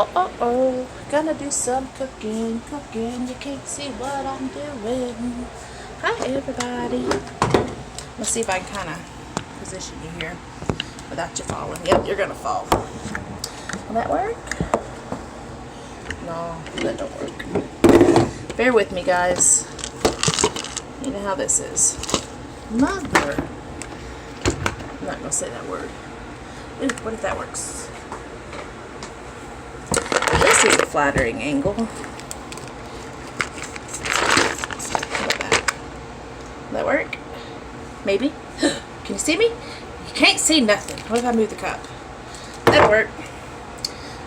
Oh, gonna do some cooking. You can't see what I'm doing. Hi, everybody. Let's see if I can kind of position you here without you falling. Yep, you're gonna fall. Will that work? No, that don't work. Bear with me, guys. You know how this is. Mother. I'm not gonna say that word. Ooh, what if that works? This is a flattering angle. How about that? Will that work? Maybe? Can you see me? You can't see nothing. What if I move the cup? That'll work.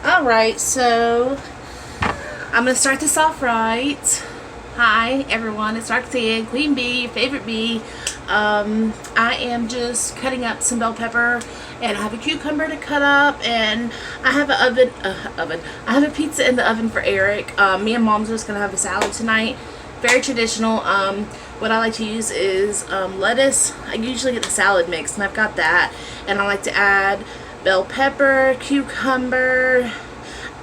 Alright, so I'm going to start this off right. Hi, everyone. It's Roxanne, Queen Bee, favorite bee. I am just cutting up some bell pepper, and I have a cucumber to cut up, and I have an I have a pizza in the oven for Eric. Me and Mom's just gonna have a salad tonight. Very traditional. What I like to use is lettuce. I usually get the salad mix, and I've got that. And I like to add bell pepper, cucumber,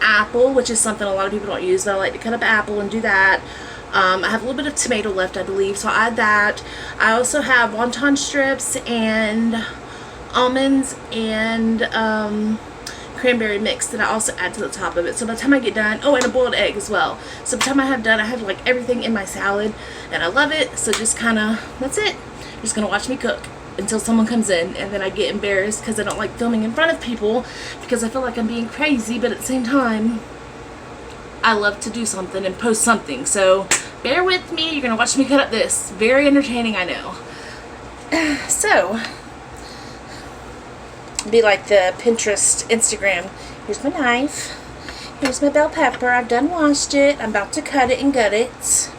apple, which is something a lot of people don't use, but I like to cut up apple and do that. I have a little bit of tomato left, I believe, so I'll add that. I also have wonton strips and almonds and cranberry mix that I also add to the top of it. So by the time I get done, oh, and a boiled egg as well. So by the time I have done, I have like everything in my salad, and I love it. So just kind of, that's it. You're just going to watch me cook until someone comes in, and then I get embarrassed because I don't like filming in front of people because I feel like I'm being crazy, but at the same time, I love to do something and post something. So bear with me. You're going to watch me cut up this. Very entertaining, I know. So, be like the Pinterest, Instagram. Here's my knife. Here's my bell pepper. I've done washed it. I'm about to cut it and gut it.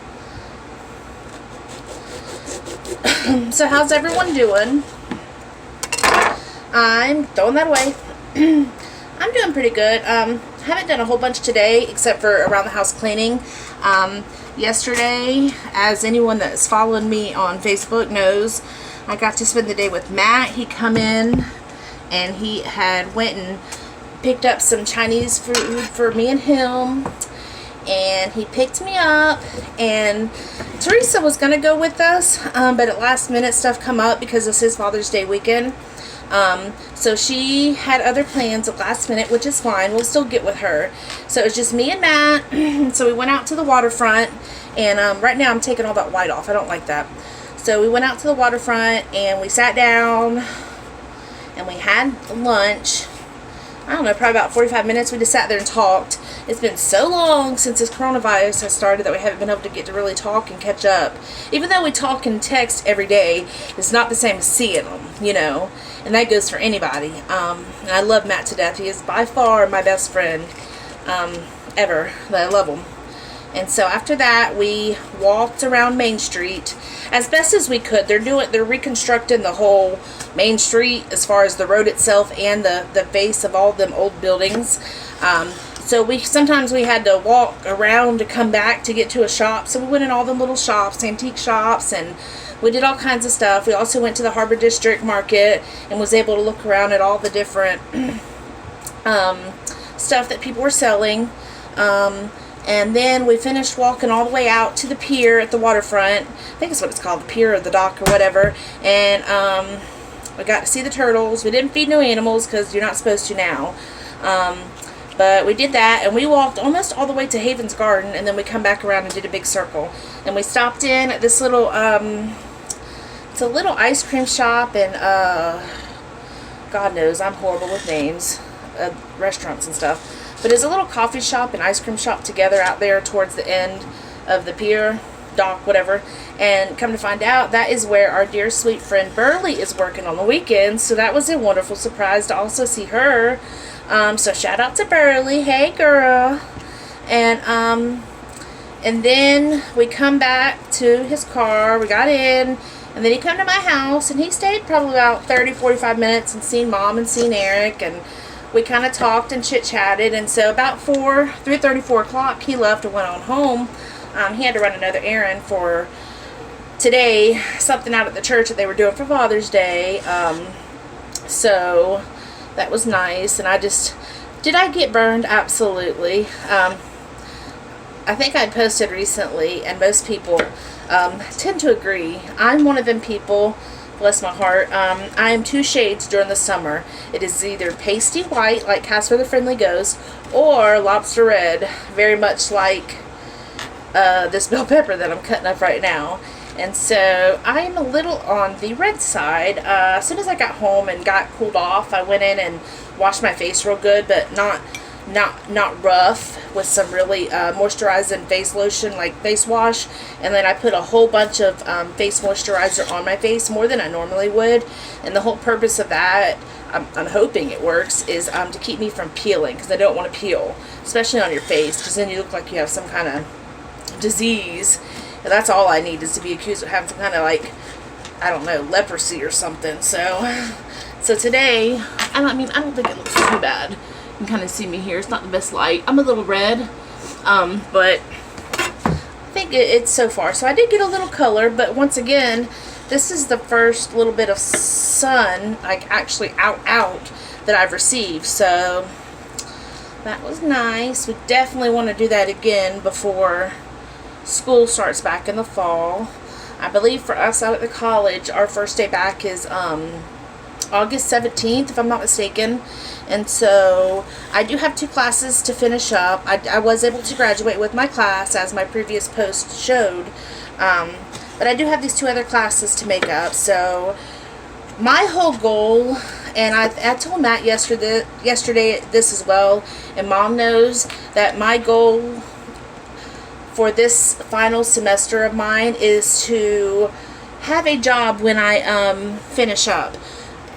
So how's everyone doing? I'm throwing that away. I'm doing pretty good. Haven't done a whole bunch today except for around the house cleaning. Yesterday, as anyone that's followed me on Facebook knows, I got to spend the day with Matt. He come in and he had went and picked up some Chinese food for me and him, and he picked me up, and Teresa was gonna go with us, but at last minute stuff come up because this is Father's Day weekend. So she had other plans at last minute, which is fine. We'll still get with her. So it was just me and Matt. So we went out to the waterfront, and right now I'm taking all that white off. I don't like that. So we went out to the waterfront, and we sat down, and we had lunch. I don't know, probably about 45 minutes. We just sat there and talked. It's been so long since this coronavirus has started that we haven't been able to get to really talk and catch up. Even though we talk and text every day, it's not the same as seeing them, you know. And that goes for anybody. And I love Matt to death. He is by far my best friend ever. I love him. And so after that, we walked around Main Street as best as we could. They're reconstructing the whole Main Street as far as the road itself and the base of all them old buildings. So sometimes we had to walk around to come back to get to a shop. So we went in all the little shops, antique shops, and we did all kinds of stuff. We also went to the Harbor District Market and was able to look around at all the different stuff that people were selling. And then we finished walking all the way out to the pier at the waterfront. I think that's what it's called, the pier or the dock or whatever. And we got to see the turtles. We didn't feed no animals because you're not supposed to now. But we did that, and we walked almost all the way to Haven's Garden, and then we come back around and did a big circle. And we stopped in at this little, it's a little ice cream shop, and God knows I'm horrible with names, restaurants and stuff. But it's a little coffee shop and ice cream shop together out there towards the end of the pier, dock, whatever. And come to find out, that is where our dear sweet friend Burley is working on the weekends. So that was a wonderful surprise to also see her. So shout out to Burley. Hey, girl. And then we come back to his car. We got in. And then he come to my house. And he stayed probably about 30-45 minutes and seen Mom and seen Eric. And we kind of talked and chit-chatted. And so about 3:30, 4 o'clock, he left and went on home. He had to run another errand for today, something out at the church that they were doing for Father's Day. So that was nice. And I just Did I get burned? Absolutely. I think I posted recently, and most people tend to agree. I'm one of them people, bless my heart. I am two shades during the summer. It is either pasty white, like Casper the Friendly Ghost, or lobster red, very much like this bell pepper that I'm cutting up right now. And so I am a little on the red side. As soon as I got home and got cooled off, I went in and washed my face real good, but not rough, with some really moisturizing face lotion, like face wash. And then I put a whole bunch of face moisturizer on my face, more than I normally would. And the whole purpose of that, I'm hoping it works, is to keep me from peeling, because I don't want to peel, especially on your face, because then you look like you have some kind of disease. And that's all I need, is to be accused of having some kind of, like, I don't know, leprosy or something. So today, I don't think it looks too bad. You can kind of see me here. It's not the best light. I'm a little red, but I think it's so far. So I did get a little color, but once again, this is the first little bit of sun, like actually out that I've received. So that was nice. We definitely want to do that again before school starts back in the fall. I believe for us out at the college, our first day back is August 17th, if I'm not mistaken. And so I do have 2 classes to finish up. I was able to graduate with my class, as my previous post showed. But I do have these 2 other classes to make up. So my whole goal, and I told Matt yesterday this as well, and Mom knows that my goal for this final semester of mine is to have a job when I finish up.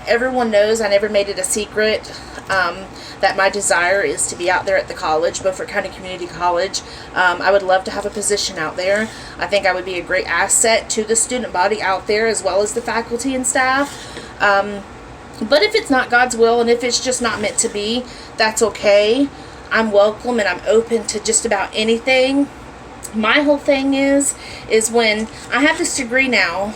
Everyone knows I never made it a secret that my desire is to be out there at the college, Beaufort County Community College. I would love to have a position out there. I think I would be a great asset to the student body out there, as well as the faculty and staff. But if it's not God's will, and if it's just not meant to be, that's okay. I'm welcome, and I'm open to just about anything. My whole thing is when I have this degree now,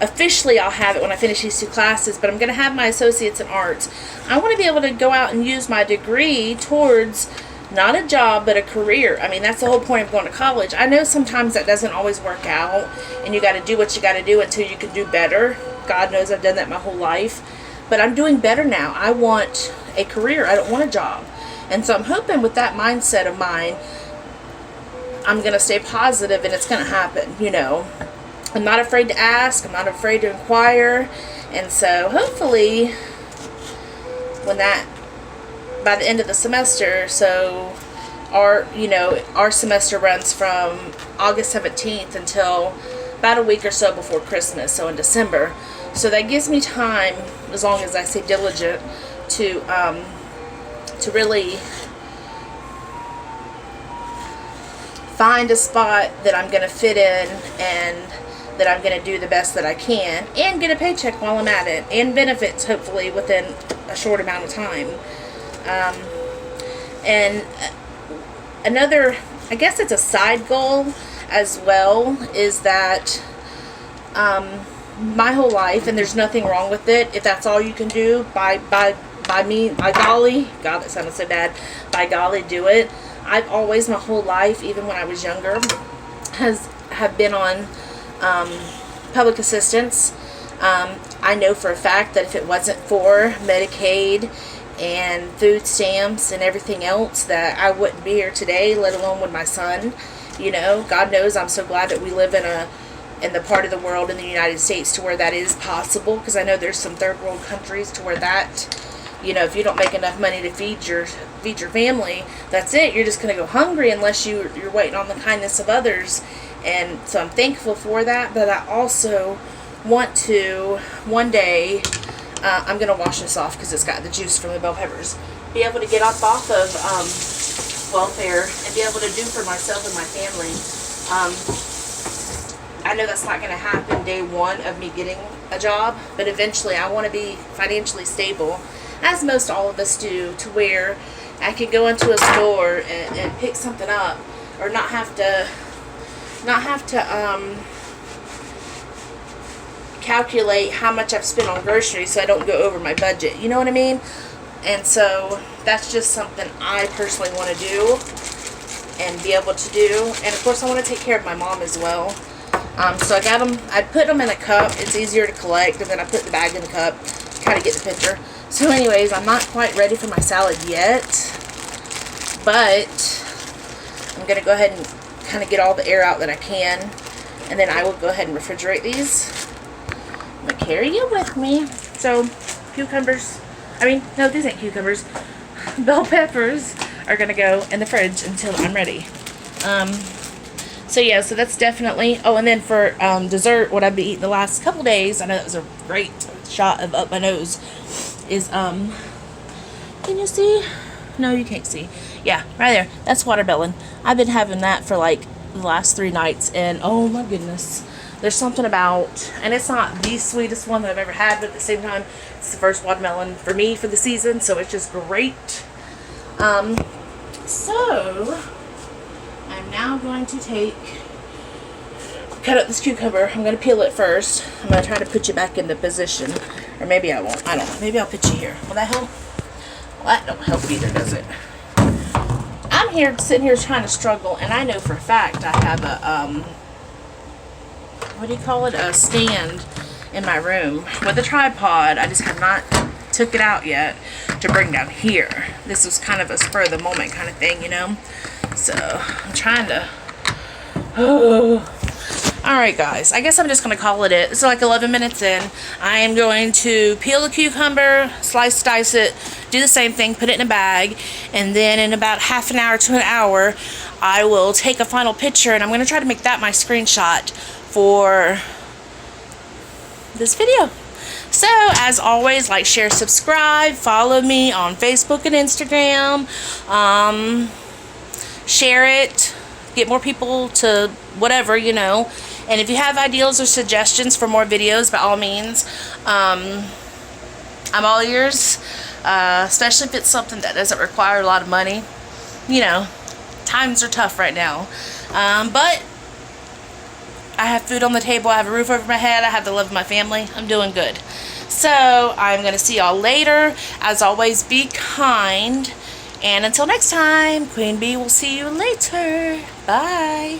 officially I'll have it when I finish these 2 classes, but I'm going to have my associates in arts. I want to be able to go out and use my degree towards not a job, but a career. I mean, that's the whole point of going to college. I know sometimes that doesn't always work out, and you got to do what you got to do until you can do better. God knows I've done that my whole life, but I'm doing better now. I want a career. I don't want a job. And so I'm hoping with that mindset of mine, I'm going to stay positive, and it's going to happen, you know. I'm not afraid to ask. I'm not afraid to inquire. And so hopefully by the end of the semester, so our semester runs from August 17th until about a week or so before Christmas, so in December. So that gives me time, as long as I stay diligent, to really find a spot that I'm going to fit in, and that I'm going to do the best that I can, and get a paycheck while I'm at it, and benefits hopefully within a short amount of time. And another, I guess it's a side goal as well, is that my whole life, and there's nothing wrong with it, if that's all you can do, by golly, God, that sounded so bad, by golly, do it. I've always, my whole life, even when I was younger, have been on public assistance. I know for a fact that if it wasn't for Medicaid and food stamps and everything else, that I wouldn't be here today, let alone with my son. You know, God knows I'm so glad that we live in the part of the world in the United States to where that is possible, because I know there's some third world countries to where that, you know, if you don't make enough money to feed your family, that's it. You're just going to go hungry unless you're waiting on the kindness of others. And so I'm thankful for that, but I also want to, one day, I'm going to wash this off because it's got the juice from the bell peppers, be able to get off of welfare and be able to do for myself and my family. I know that's not going to happen day one of me getting a job, but eventually I want to be financially stable, as most all of us do, to where I can go into a store and pick something up, or not have to calculate how much I've spent on groceries so I don't go over my budget. You know what I mean? And so that's just something I personally want to do and be able to do. And of course I want to take care of my mom as well. So I got them, I put them in a cup. It's easier to collect, and then I put the bag in the cup, kind of get the picture. So anyways, I'm not quite ready for my salad yet, but I'm going to go ahead and kind of get all the air out that I can, and then I will go ahead and refrigerate these. I'm going to carry you with me. So cucumbers, no, these ain't cucumbers. Bell peppers are going to go in the fridge until I'm ready. So yeah, so that's definitely, oh, and then for dessert, what I've been eating the last couple days, I know that was a great shot of up my nose, is, can you see? No, you can't see. Yeah, right there. That's watermelon. I've been having that for like the last 3 nights, and oh my goodness. There's something about, and it's not the sweetest one that I've ever had, but at the same time, it's the first watermelon for me for the season, so it's just great. So I'm now going to cut up this cucumber. I'm going to peel it first. I'm going to try to put you back into position, or maybe I won't. I don't know. Maybe I'll put you here. Will that help? Well, that don't help either, does it? I'm here, sitting here trying to struggle, and I know for a fact I have a, what do you call it? A stand in my room with a tripod. I just have not took it out yet to bring down here. This was kind of a spur of the moment kind of thing, you know? So, I'm trying to, Alright guys, I guess I'm just going to call it it. It's like 11 minutes in. I am going to peel the cucumber, dice it, do the same thing, put it in a bag, and then in about half an hour to an hour, I will take a final picture, and I'm going to try to make that my screenshot for this video. So, as always, like, share, subscribe, follow me on Facebook and Instagram, share it, get more people to whatever, you know. And if you have ideas or suggestions for more videos, by all means, I'm all ears, especially if it's something that doesn't require a lot of money. You know, times are tough right now, but I have food on the table, I have a roof over my head, I have the love of my family. I'm doing good. So, I'm going to see y'all later. As always, be kind. And until next time, Queen Bee will see you later. Bye.